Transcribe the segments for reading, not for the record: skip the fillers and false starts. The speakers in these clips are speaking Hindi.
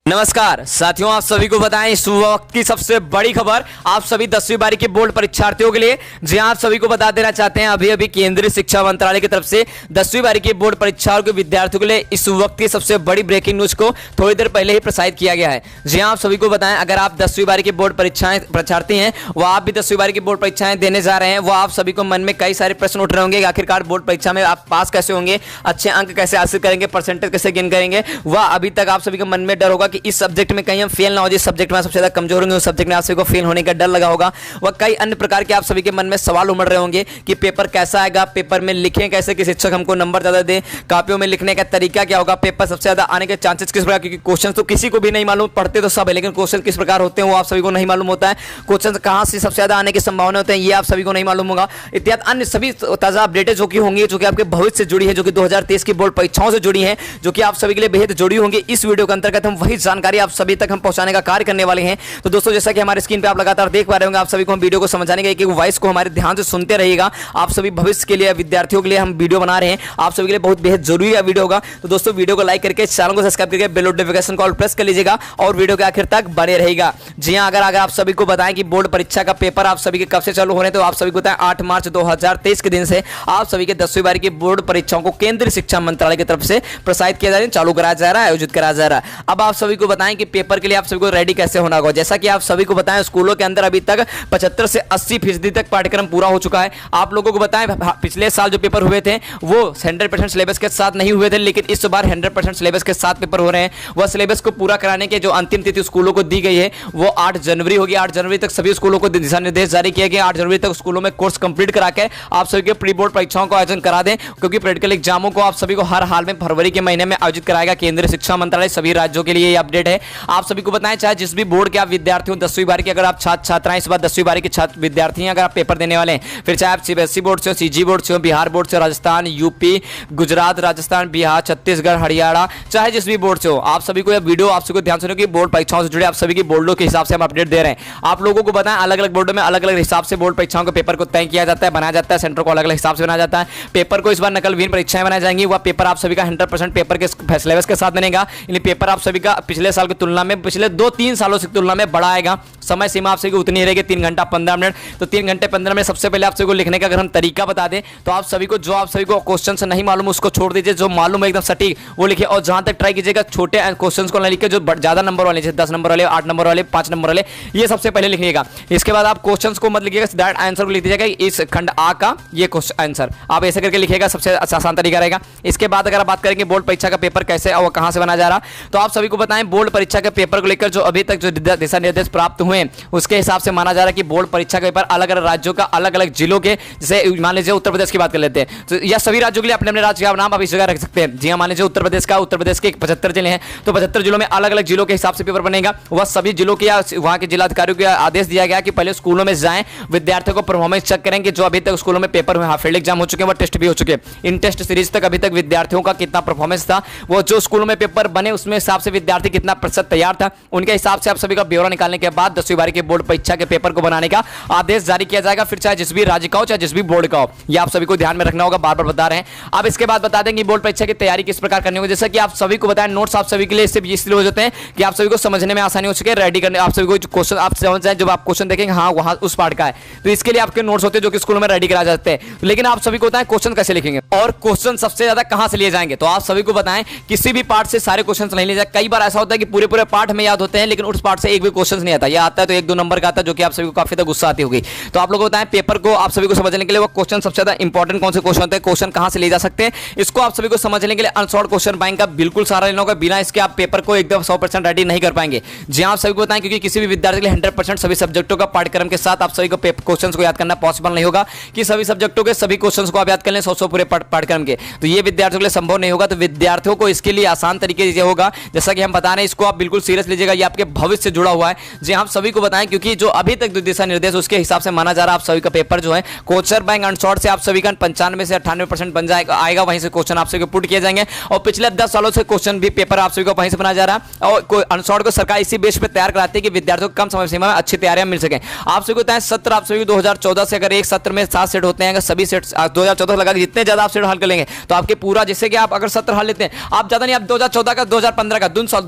नमस्कार साथियों, आप सभी को बताएं इस वक्त की सबसे बड़ी खबर आप सभी 10वीं बारी के बोर्ड परीक्षार्थियों के लिए। जी आप सभी को बता देना चाहते हैं अभी केंद्रीय शिक्षा मंत्रालय की तरफ से 10वीं बारी के बोर्ड परीक्षाओं के विद्यार्थियों के लिए इस वक्त की सबसे बड़ी ब्रेकिंग न्यूज को थोड़ी देर पहले ही प्रसारित किया गया है। जी आप सभी को बताएं, अगर आप 10वीं बारी के बोर्ड परीक्षाएं परीक्षार्थी हैं, वह आप भी 10वीं बारी की बोर्ड परीक्षाएं देने जा रहे हैं, वो आप सभी को मन में कई सारे प्रश्न उठ रहे होंगे। आखिरकार बोर्ड परीक्षा में आप पास कैसे होंगे, अच्छे अंक कैसे हासिल करेंगे, परसेंटेज कैसे गेन करेंगे। वह अभी तक आप सभी के मन में डर होगा कि इस सब्जेक्ट में हम फेल ना हो, जिस सब्जेक्ट में आप सबसे ज्यादा कमजोर होंगे उस सब्जेक्ट में आप सभी को फेल होने का डर लगा होगा। वह कई अन्य प्रकार के आप सभी के मन में सवाल उमड़ रहे होंगे कि पेपर कैसा आएगा, पेपर में लिखें कैसे, कि शिक्षक हमको नंबर ज्यादा दे, कापियों में लिखने का तरीका क्या होगा, पेपर सबसे ज्यादा आने के चांसेस किस प्रकार, क्योंकि क्वेश्चन तो किसी को भी नहीं मालूम, पढ़ते तो सब है लेकिन क्वेश्चन किस प्रकार होते हैं वो आप सभी को नहीं मालूम होता है। क्वेश्चन कहां से सबसे ज्यादा आने की संभावना होते हैं ये आप सभी को नहीं मालूम होगा। इत्यादि अन्य सभी ताजा अपडेटें जो कि होंगी, जो कि आपके भविष्य से जुड़ी है, जो कि 2023 की बोर्ड परीक्षाओं से जुड़ी है, जो कि आप सभी के लिए बेहद जुड़ी होंगी। इस वीडियो के अंतर्गत हम वही जानकारी आप सभी तक हम पहुंचाने का कार्य करने वाले हैं। तो दोस्तों, जैसा कि हमारे स्क्रीन पे आप लगातार देख पा रहे होंगे, आप सभी को हम वीडियो को समझाने के एक वॉइस को हमारे ध्यान से सुनते रहिएगा। आप सभी भविष्य के लिए, विद्यार्थियों के लिए हम वीडियो बना रहे हैं, आप सभी के लिए बहुत बेहद जरूरी वीडियो होगा। तो दोस्तों, वीडियो को लाइक करके, चैनल को सब्सक्राइब करके बेल नोटिफिकेशन कॉल प्रेस कर लीजिएगा और वीडियो के आखिर तक बने रहेगा। जी हां, अगर आप सभी को बताएं कि बोर्ड परीक्षा का पेपर आप सभी के कब से चालू होने, तो आप सभी को बताएं 8 मार्च 2023 के दिन से आप सभी के 10वीं बारी की बोर्ड परीक्षाओं को केंद्रीय शिक्षा मंत्रालय की तरफ से प्रसारित किया जा रहा है, चालू कराया जा रहा है, आयोजित कराया जा रहा है। अब आप सभी को बताएं कि पेपर के लिए आप सभी को रेडी कैसे होना होगा। जैसा कि आप सभी को बताएं, स्कूलों के अंदर अभी तक 75 से 80% तक पाठ्यक्रम पूरा हो चुका है। आप लोगों को बताएं, पिछले साल जो पेपर हुए थे वो 100% सिलेबस के साथ नहीं हुए थे, लेकिन इस बार 100% सिलेबस के साथ पेपर हो रहे हैं। वह सिलेबस को पूरा कराने के जो अंतिम तिथि स्कूलों को दी गई है वो 8 जनवरी होगी। 8 जनवरी तक सभी स्कूलों को दिशा निर्देश जारी किया गया। 8 जनवरी तक स्कूलों में कोर्स कंप्लीट करा के आप सभी के प्री बोर्ड परीक्षाओं का आयोजन करा दें, क्योंकि प्रैक्टिकल एग्जामों को आप सभी को हर हाल में फरवरी के महीने में आयोजित कराएगा केंद्रीय शिक्षा मंत्रालय। सभी राज्यों के लिए ये अपडेट है। आप सभी को बताएं, चाहे जिस भी बोर्ड के आप विद्यार्थी हो, 10वीं बारी के अगर आप छात्र छात्राएं इस बार 10वीं बारी के छात्र विद्यार्थी हैं, अगर आप पेपर देने वाले हैं, फिर चाहे आप सीबीएसई बोर्ड से हो, सीजी बोर्ड से हो, बिहार बोर्ड से, राजस्थान, यूपी, गुजरात, राजस्थान, बिहार, छत्तीसगढ़, हरियाणा, चाहे जिस भी बोर्ड से हो, आप सभी को यह वीडियो आप सभी को ध्यान सुनो कि बोर्ड परीक्षाओं से जुड़े आप सभी की बोर्डों के हिसाब से हम अपडेट दे रहे हैं। आप लोगों को बताएं, अलग अलग बोर्डों में अलग अलग हिसाब से बोर्ड परीक्षाओं के पेपर को तय किया जाता है, बनाया जाता है, सेंटर को अलग अलग हिसाब से बनाया जाता है। पेपर को इस बार नकल विहीन परीक्षाएं बनाई जाएंगी। वह पेपर आप सभी का 100% पेपर के सिलेबस के साथ बनेगा। यानी पेपर आप सभी का पिछले साल की तुलना में, पिछले 2-3 सालों की तुलना में बड़ा आएगा। समय सीमा आप सभी को उतनी रहेगी 3 घंटा 15 मिनट। तो 3 घंटे 15 मिनट सबसे पहले आप सभी को लिखने का अगर हम तरीका बता दें, तो आप सभी को जो आप सभी को क्वेश्चन से नहीं मालूम उसको छोड़ दीजिए, जो मालूम है एकदम सटीक वो लिखिए। और जहां तक ट्राई कीजिएगा छोटे क्वेश्चन को ना लिखिए, जो ज्यादा नंबर वाले, जैसे 10 नंबर वाले, 8 नंबर वाले, 5 नंबर वाले, ये सबसे पहले लिखिएगा। इसके बाद आप क्वेश्चन को मत लिखिएगा, डायरेक्ट आंसर को लिख दीजिएगा, इस खंड आ का ये क्वेश्चन आंसर आप ऐसे करके लिखिएगा, सबसे आसान तरीका रहेगा। इसके बाद अगर आप बात करेंगे बोर्ड परीक्षा का पेपर कैसे और कहां से बना जा रहा, तो आप सभी को बताएं, बोर्ड परीक्षा के पेपर को लेकर जो अभी तक जो दिशा निर्देश प्राप्त हुए उसके हिसाब से माना जा रहा है कि बोर्ड परीक्षा का पेपर अलग अलग राज्यों का, अलग अलग जिलों के, जैसे मान लीजिए उत्तर प्रदेश की बात कर लेते हैं, तो यह सभी राज्यों के लिए अपने अपने राज्य का नाम आप इस जगह रख सकते हैं। जी हाँ, मान लीजिए उत्तर प्रदेश के 75 जिले हैं, तो 75 जिलों में अलग अलग जिलों के हिसाब से पेपर बनेगा। वह सभी जिलों के या वहां के जिलाधिकारियों को आदेश दिया गया कि पहले स्कूलों में जाएं, विद्यार्थियों को परफॉर्मेंस चेक करेंगे। जो अभी तक स्कूलों में पेपर हुए, फील्ड एग्जाम हो चुके हैं, वह टेस्ट भी हो चुके हैं। इन टेस्ट सीरीज तक अभी तक विद्यार्थियों का कितना परफॉर्मेंस था, वो जो स्कूलों में पेपर बने उसमें हिसाब से विद्यार्थी कितना प्रतिशत तैयार था, उनके हिसाब से आप सभी का ब्यौरा निकालने के बाद 10वीं बारी के बोर्ड परीक्षा के पेपर को बनाने का आदेश जारी किया जाएगा। फिर चाहे जिस भी राज्य का हो, चाहे जिस भी बोर्ड का हो, यह आप सभी को ध्यान में रखना होगा, बार बार बता रहे हैं। अब इसके बाद बता देंगे बोर्ड परीक्षा की तैयारी किस प्रकार करनी होगी। जैसा कि आप सभी को बताएं, नोट्स आप सभी के लिए इसलिए हो जाते हैं कि आप सभी को समझने में आसानी हो सके, रेडी करने, आप सभी को क्वेश्चन आप समझ जाए, जब आप क्वेश्चन देखेंगे हाँ वहां उस पार्ट का है, तो इसके लिए आपके नोट्स होते हैं जो कि स्कूलों में रेडी कराए जाते हैं। लेकिन आप सभी को बताएं क्वेश्चन कैसे लिखेंगे और क्वेश्चन सबसे ज्यादा कहां से लिए जाएंगे, तो आप सभी को बताएं किसी भी पार्ट से सारे क्वेश्चन नहीं लिए जाए। कई बार ऐसा होता है कि पूरे पूरे पार्ट में याद होते हैं लेकिन उस पार्ट से एक भी क्वेश्चन नहीं आता, या आता है तो 1-2 नंबर का आता है, जो कि आप सभी को काफी ज्यादा गुस्सा आती होगी। तो आप लोगों को बताएं, पेपर को आप सभी को समझने के लिए वो क्वेश्चन सबसे ज्यादा इंपॉर्टेंट कौन से क्वेश्चन होते हैं, क्वेश्चन कहां से ले जा सकते हैं, इसको आप सभी को समझने के लिए अनसॉर्ट क्वेश्चन बैंक का बिल्कुल सारा लेना होगा। बिना इसके आप पेपर को एकदम 100% रेडी नहीं कर पाएंगे। जी आप सभी को बताएं, क्योंकि किसी भी विद्यार्थी के लिए 100% सभी सब्जेक्टों का पाठ्यक्रम के साथ आप सभी को क्वेश्चन को याद करना पॉसिबल नहीं होगा कि सभी सब्जेक्टों के सभी क्वेश्चन को आप याद कर लें 100 पूरे पाठ्यक्रम के, तो ये विद्यार्थियों के लिए संभव नहीं होगा। तो विद्यार्थियों को इसके लिए आसान तरीके से होगा, जैसा कि हम बता रहे हैं, इसको आप बिल्कुल सीरियस लीजिएगा, ये आपके भविष्य से जुड़ा हुआ है। जी हम सभी को बताएं, क्योंकि जो अभी तक दिशा निर्देश उसके हिसाब से माना जा रहा है, आप सभी का पेपर जो है क्वेश्चन बैंक अनसॉर्ट से आप सभी का 95 से 98% बन जाएगा, आएगा, वहीं से क्वेश्चन आप सभी को पुट किए जाएंगे। और पिछले 10 सालों से क्वेश्चन भी पेपर आप सभी को वहीं से बनाया जा रहा है, और अनसॉर्ट को सरकार इसी बेस पे तैयार कराती है कि विद्यार्थियों को कम समय सीमा में अच्छी तैयारियां मिल सके। आप सभी को बताएं, सत्र आप सभी 2014 से अगर एक सत्र में 7 सेट होते हैं, अगर सभी सेट 2014 लगा के जितने ज्यादा आप सेट हल कर लेंगे तो आपके पूरा, जैसे कि आप अगर सत्र हल लेते हैं, आप ज्यादा नहीं, आप 2014 का 2015 का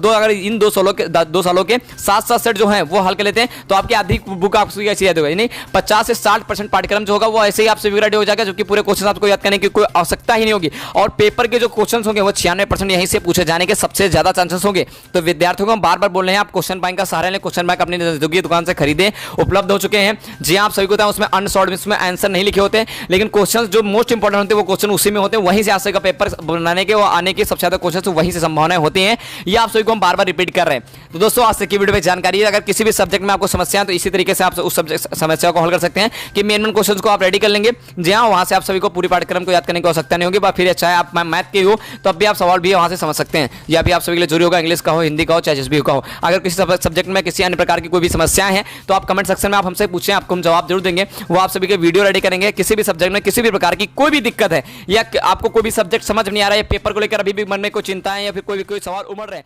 अगर इन 2 सालों के 7 सेट जो है वो हल कर लेते हैं तो आपकी आधी बुक आपको ऐसे याद होगा, यानी 50 से 60% पाठ्यक्रम जो होगा वो ऐसे ही आपसे रेडी हो जाएगा, जबकि पूरे क्वेश्चन आपको याद करने की कोई आवश्यकता ही नहीं होगी। और पेपर के जो क्वेश्चन होंगे वो 96% यहीं से पूछे जाने के सबसे ज्यादा चांसेस होंगे। तो विद्यार्थियों को हम बार बार बोल रहे हैं, आप क्वेश्चन बैंक का सहारा लें, क्वेश्चन बैंक अपनी नजदीकी दुकान से खरीदें, उपलब्ध हो चुके हैं। जी आप सभी को बताएं, उसमें अनसॉल्व, इसमें आंसर नहीं लिखे होते, लेकिन क्वेश्चन जो मोस्ट इंपॉर्टेंट होते हैं वो क्वेश्चन उसी में होते हैं, वहीं से आज का पेपर बनाने के और आने के सबसे ज्यादा क्वेश्चन वहीं से संभावनाएं होती हैं। ये आप सभी को हम बार बार रिपीट कर रहे हैं। तो दोस्तों आज की वीडियो में जानकारी है, अगर किसी भी सब्जेक्ट में आपको समस्या है तो इसी तरीके से आप उस सब्जेक्ट समस्या को हल कर सकते हैं कि मेन क्वेश्चंस को आप रेडी कर लेंगे। जी हाँ, वहां से आप सभी को पूरी पाठ्यक्रम को याद करने की आवश्यकता नहीं होगी। फिर चाहे आप मैथ के हो तो अब भी आप सवाल भी वहां से समझ सकते हैं, या भी आप सभी के लिए जरूरी होगा, इंग्लिश का हो, हिंदी का हो, चाहे जिस भी का हो। अगर किसी सब्जेक्ट में किसी अन्य प्रकार की कोई भी समस्याएं हैं तो आप कमेंट सेक्शन में आप हमसे पूछें, आपको हम जवाब जरूर देंगे। वो आप सभी के वीडियो रेडी करेंगे। किसी भी सब्जेक्ट में किसी भी प्रकार की कोई भी दिक्कत है या आपको कोई भी सब्जेक्ट समझ नहीं आ रहा है, पेपर को लेकर अभी भी मन में कोई चिंता है या फिर कोई सवाल उमड़ रहे हैं।